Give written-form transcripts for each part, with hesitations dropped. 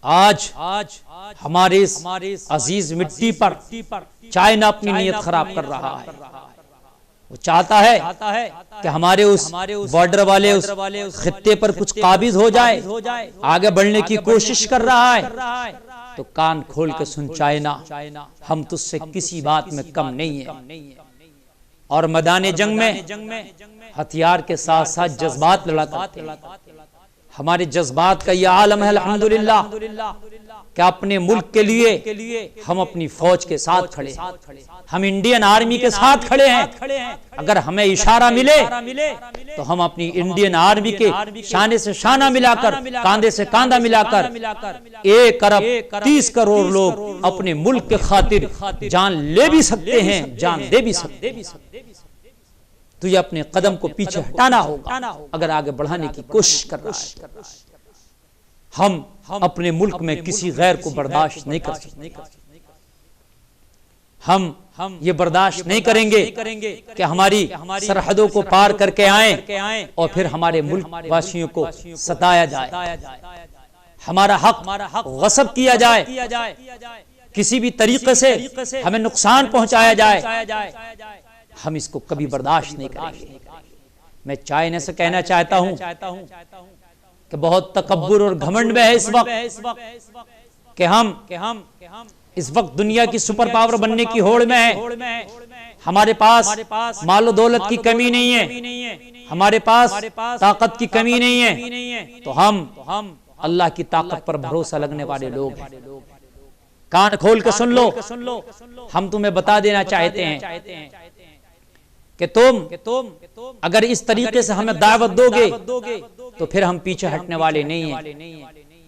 آج ہمارے اس عزیز مٹی پر چائنا اپنی نیت خراب کر رہا ہے۔ وہ چاہتا ہے کہ ہمارے اس بارڈر والے اس خطے پر کچھ قابض ہو جائے، آگے بڑھنے کی کوشش کر رہا ہے۔ تو کان کھول کے سن چائنا، ہم تجھ سے کسی بات میں کم نہیں ہیں، اور میدان جنگ میں ہتھیار کے ساتھ ساتھ جذبات لڑا کرتے ہیں۔ ہمارے جذبات کا یہ عالم ہے الحمدللہ کہ اپنے ملک کے لیے ہم اپنی فوج کے ساتھ کھڑے ہیں، ہم انڈین آرمی کے ساتھ کھڑے ہیں۔ اگر ہمیں اشارہ ملے تو ہم اپنی انڈین آرمی کے شانے سے شانہ ملا کر، کاندھے سے کاندھا ملا کر 1 ارب 30 کروڑ لوگ اپنے ملک کے خاطر جان لے بھی سکتے ہیں، جان دے بھی سکتے ہیں۔ تو یہ اپنے قدم کو پیچھے ہٹانا ہوگا اگر آگے بڑھانے کی کوشش کر رہا ہے۔ ہم اپنے ملک میں کسی غیر کو برداشت نہیں کر سکتے۔ ہم یہ برداشت نہیں کریں گے کہ ہماری سرحدوں کو پار کر کے آئیں اور پھر ہمارے ملک واسیوں کو ستایا جائے، ہمارا حق غصب کیا جائے، کسی بھی طریقے سے ہمیں نقصان پہنچایا جائے۔ ہم اس کو کبھی برداشت نہیں کریں گے۔ میں چائنا سے کہنا چاہتا ہوں کہ بہت تکبر اور گھمنڈ میں ہے اس وقت کہ ہم اس وقت دنیا کی سپر پاور بننے کی ہوڑ میں ہیں۔ ہمارے پاس مال و دولت کی کمی نہیں ہے، ہمارے پاس طاقت کی کمی نہیں ہے، تو ہم اللہ کی طاقت پر بھروسہ لگنے والے لوگ ہیں۔ کان کھول کے سن لو، ہم تمہیں بتا دینا چاہتے ہیں کہ تم اگر اس طریقے سے ہمیں دعوت دو گے تو پھر ہم پیچھے ہٹنے والے نہیں ہیں۔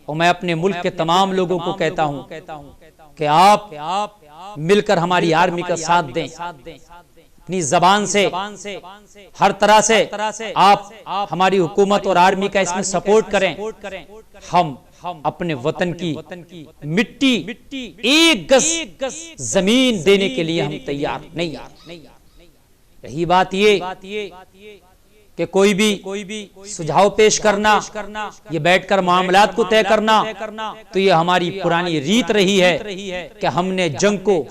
اور میں اپنے ملک کے تمام لوگوں کو کہتا ہوں کہ آپ مل کر ہماری آرمی کا ساتھ دیں، اپنی زبان سے ہر طرح سے آپ ہماری حکومت اور آرمی کا اس میں سپورٹ کریں۔ ہم اپنے وطن کی مٹی 1 گز زمین دینے کے لیے ہم تیار نہیں ہیں۔ رہی بات یہ کہ کوئی بھی سجھاؤ پیش کرنا، یہ بیٹھ کر معاملات کو طے کرنا، تو یہ ہماری پرانی ریت رہی ہے کہ ہم نے جنگ کو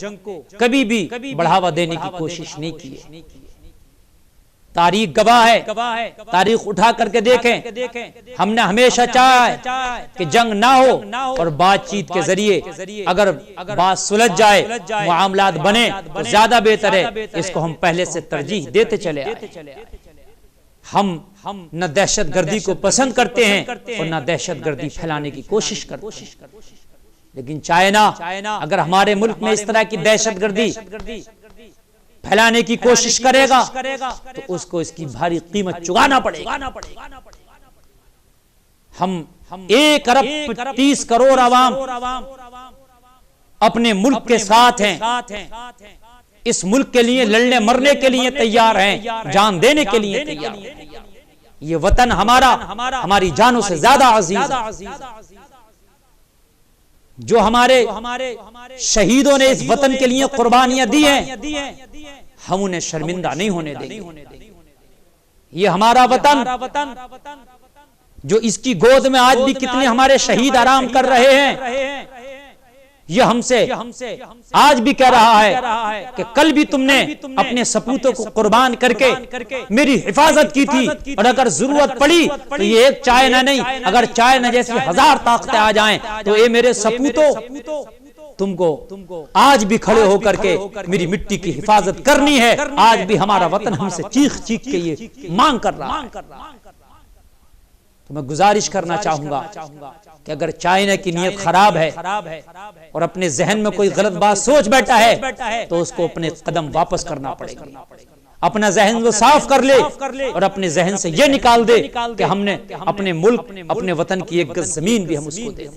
کبھی بھی بڑھاوا دینے کی کوشش نہیں کی ہے۔ تاریخ گواہ ہے، تاریخ اٹھا کر کے دیکھیں، ہم نے ہمیشہ چاہا ہے کہ جنگ نہ ہو، اور بات چیت کے ذریعے اگر بات سلجھ جائے، معاملات بنے تو زیادہ بہتر ہے۔ اس کو ہم پہلے سے ترجیح دیتے چلے آئے۔ ہم نہ دہشت گردی کو پسند کرتے ہیں اور نہ دہشت گردی پھیلانے کی کوشش کرتے ہیں، لیکن چائنا اگر ہمارے ملک میں اس طرح کی دہشت گردی پھیلانے کی کوشش کرے گا تو اس کو اس کی بھاری قیمت چکانا پڑے گا۔ ہم 1 ارب 30 کروڑ عوام اپنے ملک کے ساتھ ہیں، اس ملک کے لیے لڑنے مرنے کے لیے تیار ہیں، جان دینے کے لیے تیار ہیں۔ یہ وطن ہماری جانوں سے زیادہ عزیز ہے۔ جو ہمارے شہیدوں نے اس وطن کے لیے قربانیاں دی ہیں، ہم انہیں شرمندہ نہیں ہونے دیں گے۔ یہ ہمارا وطن جو اس کی گود میں آج بھی کتنے ہمارے شہید آرام کر رہے ہیں، یہ ہم سے آج بھی کہہ رہا ہے کہ کل بھی تم نے اپنے سپوتوں کو قربان کر کے میری حفاظت کی تھی، اور اگر ضرورت پڑی تو یہ ایک چائنا نہیں، اگر چائنا جیسی 1000 طاقتیں آ جائیں تو اے میرے سپوتوں، تم کو آج بھی کھڑے ہو کر کے میری مٹی کی حفاظت کرنی ہے۔ آج بھی ہمارا وطن ہم سے چیخ چیخ کے یہ مانگ کر رہا ہے۔ تو میں گزارش کرنا چاہوں گا کہ اگر چائنا کی نیت خراب ہے اور اپنے ذہن میں کوئی غلط بات سوچ بیٹھا ہے تو اس کو اپنے قدم واپس کرنا پڑے گا، اپنا ذہن وہ صاف کر لے اور اپنے ذہن سے یہ نکال دے کہ ہم نے اپنے ملک، اپنے وطن کی 1 گز زمین بھی ہم اس کو دیں۔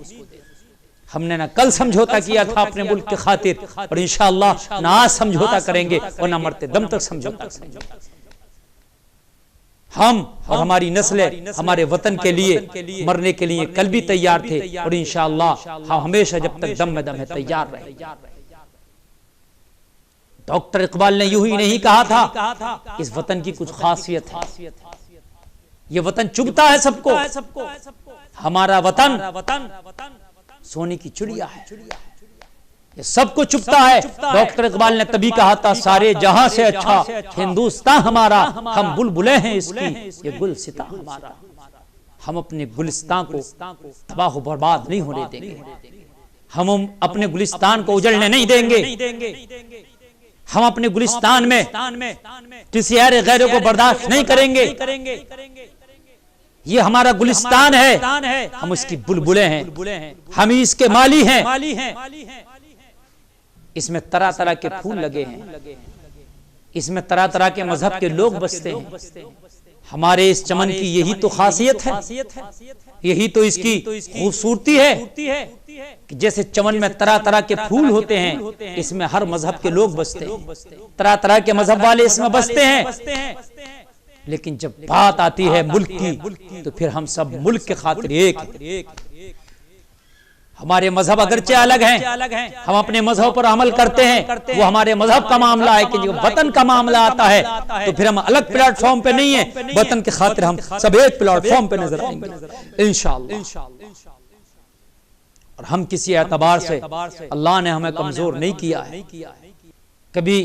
ہم نے نہ کل سمجھوتا کیا تھا اپنے ملک کے خاطر، اور انشاءاللہ نہ آج سمجھوتا کریں گے اور نہ مرتے دم تک سمجھوتا کریں گے۔ ہم اور ہماری نسلیں ہمارے وطن کے لیے مرنے کے لیے کل بھی تیار تھے، اور انشاءاللہ ہم ہمیشہ جب تک دم میں دم ہے تیار رہیں گے۔ ڈاکٹر اقبال نے یوں ہی نہیں کہا تھا، اس وطن کی کچھ خاصیت ہے، یہ وطن چبھتا ہے سب کو۔ ہمارا وطن سونے کی چڑیا ہے، یہ سب کو چھپتا ہے۔ ڈاکٹر اقبال نے تبھی کہا تھا سارے جہاں سے اچھا ہندوستان ہمارا، ہم بلبلیں ہیں اس کی یہ گلستاں ہمارا۔ ہم اپنے گلستان کو تباہ و برباد نہیں ہونے دیں گے، ہم اپنے گلستان کو اجڑنے نہیں دیں گے، ہم اپنے گلستان میں کسی اور غیروں کو برداشت نہیں کریں گے۔ یہ ہمارا گلستان ہے، ہم اس کی بلبلیں ہیں، ہم اس کے مالی ہیں۔ اس میں طرح طرح کے پھول لگے ہیں، اس میں طرح طرح کے مذہب کے لوگ بستے ہیں۔ ہمارے اس چمن کی یہی تو خاصیت ہے، یہی تو اس کی خوبصورتی ہے کہ جیسے چمن میں طرح طرح کے پھول ہوتے ہیں، اس میں ہر مذہب کے لوگ بستے ہیں، طرح طرح کے مذہب والے اس میں بستے ہیں۔ لیکن جب بات آتی ہے ملک کی تو پھر ہم سب ملک کے خاطر ایک ہیں۔ ہمارے مذہب اگرچہ الگ ہیں، ہم اپنے مذہب پر عمل کرتے ہیں، وہ ہمارے مذہب کا معاملہ ہے کہ جب وطن کا معاملہ آتا ہے تو پھر ہم الگ پلیٹ فارم پہ نہیں ہیں، وطن کے خاطر ہم سب ایک پلیٹ فارم پہ نظر آئیں گے انشاءاللہ۔ اور ہم کسی اعتبار سے اللہ نے ہمیں کمزور نہیں کیا ہے۔ کبھی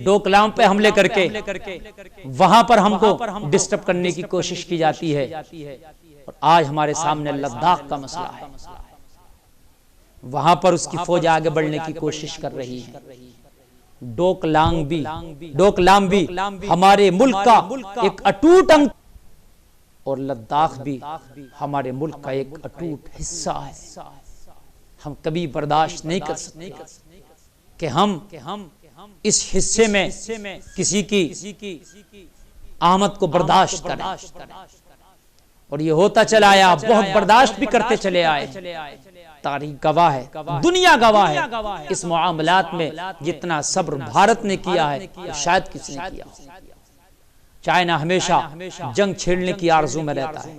ڈوکلام پہ حملے کر کے وہاں پر ہم کو ڈسٹرب کرنے کی کوشش کی جاتی ہے، اور آج ہمارے سامنے لداخ کا مسئلہ ہے، وہاں پر اس کی فوج آگے بڑھنے کی کوشش کر رہی ہے۔ ڈوکلام بھی ہمارے ملک کا ایک اٹوٹ انگ، اور لداخ بھی ہمارے ملک کا ایک اٹوٹ حصہ ہے۔ ہم کبھی برداشت نہیں کر سکتے کہ ہم اس حصے میں کسی کی آمد کو برداشت کریں، اور یہ ہوتا چلا آیا، بہت برداشت بھی کرتے چلے آئے۔ تاریخ گواہ ہے، دنیا گواہ ہے، اس معاملات میں جتنا صبر بھارت نے کیا ہے شاید کسی نے کیا ہو۔ چائنا ہمیشہ جنگ چھیڑنے کی آرزو میں رہتا ہے،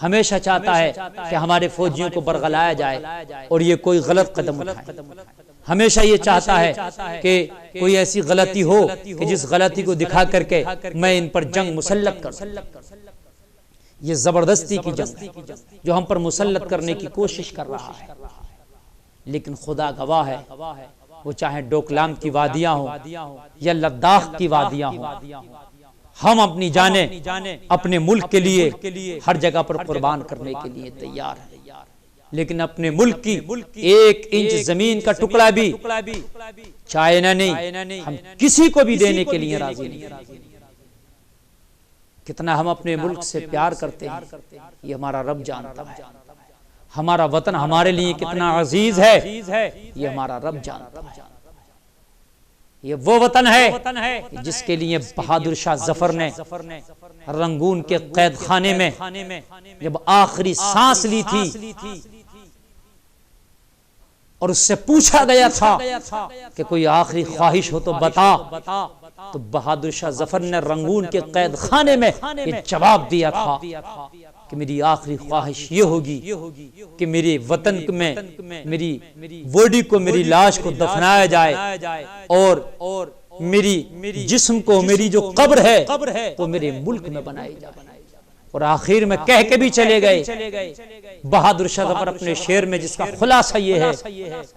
ہمیشہ چاہتا ہے کہ ہمارے فوجیوں کو برگلایا جائے اور یہ کوئی غلط قدم اٹھائے، ہمیشہ یہ چاہتا ہے کہ کوئی ایسی غلطی ہو کہ جس غلطی کو دکھا کر کے میں ان پر جنگ مسلط کروں۔ یہ زبردستی کی جنگ ہے جو ہم پر مسلط کرنے کی کوشش کر رہا ہے، لیکن خدا گواہ ہے، وہ چاہے ڈوکلام کی وادیاں ہوں یا لداخ کی وادیاں ہوں، ہم اپنی جانیں اپنے ملک کے لیے ہر جگہ پر قربان کرنے کے لیے تیار ہیں، لیکن اپنے ملک کی 1 انچ زمین کا ٹکڑا بھی چائنا نہیں، ہم کسی کو بھی دینے کے لیے راضی نہیں۔ کتنا ہم اپنے ملک سے پیار کرتے ہیں یہ ہمارا رب جانتا ہے، ہمارا وطن ہمارے لیے کتنا عزیز ہے یہ ہمارا رب جانتا ہے۔ یہ وہ وطن ہے جس کے لیے بہادر شاہ ظفر نے رنگون کے قید خانے میں جب آخری سانس لی تھی اور اس سے پوچھا گیا تھا کہ کوئی آخری خواہش ہو تو بتا، تو بہادر شاہ ظفر نے رنگون کے قید خانے میں یہ جواب دیا تھا کہ میری آخری خواہش یہ ہوگی کہ میرے وطن میں میری باڈی کو، میری لاش کو دفنایا جائے، اور میری جسم کو، میری جو قبر ہے وہ میرے ملک میں بنائی جائے۔ اور آخر میں کہہ کے بھی چلے گئے بہادر شاہ ظفر اپنے شعر میں، جس کا خلاصہ یہ ہے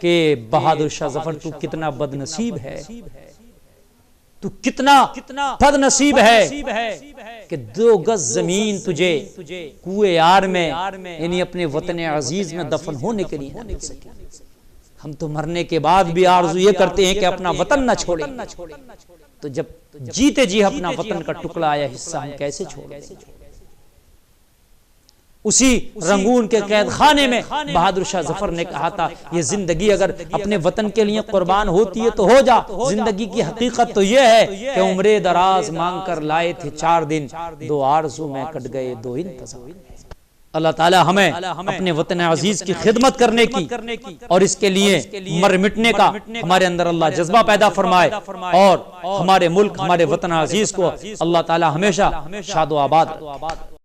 کہ بہادر شاہ ظفر تو کتنا بد نصیب ہے، تو کتنا بد نصیب ہے کہ 2 گز زمین تجھے کوئے یار میں، یعنی اپنے وطن عزیز میں دفن ہونے کے لیے نہ مل سکے۔ ہم تو مرنے کے بعد بھی آرزو یہ کرتے ہیں کہ اپنا وطن نہ چھوڑیں، تو جب جیتے جی اپنا وطن کا ٹکڑا یا حصہ ہم کیسے چھوڑیں؟ اسی رنگون کے قید خانے میں بہادر شاہ ظفر نے کہا تھا یہ زندگی اگر اپنے وطن کے لیے قربان ہوتی ہے تو ہو جا۔ زندگی کی حقیقت تو یہ ہے کہ عمرے دراز مانگ کر لائے تھے 4 دن، 2 آرزو میں کٹ گئے 2 انتظار۔ اللہ تعالی ہمیں اپنے وطن عزیز کی خدمت کرنے کی اور اس کے لیے مر مٹنے کا ہمارے اندر اللہ جذبہ پیدا فرمائے، اور ہمارے ملک، ہمارے وطن عزیز کو اللہ تعالی ہمیشہ شاد و آباد رکھے۔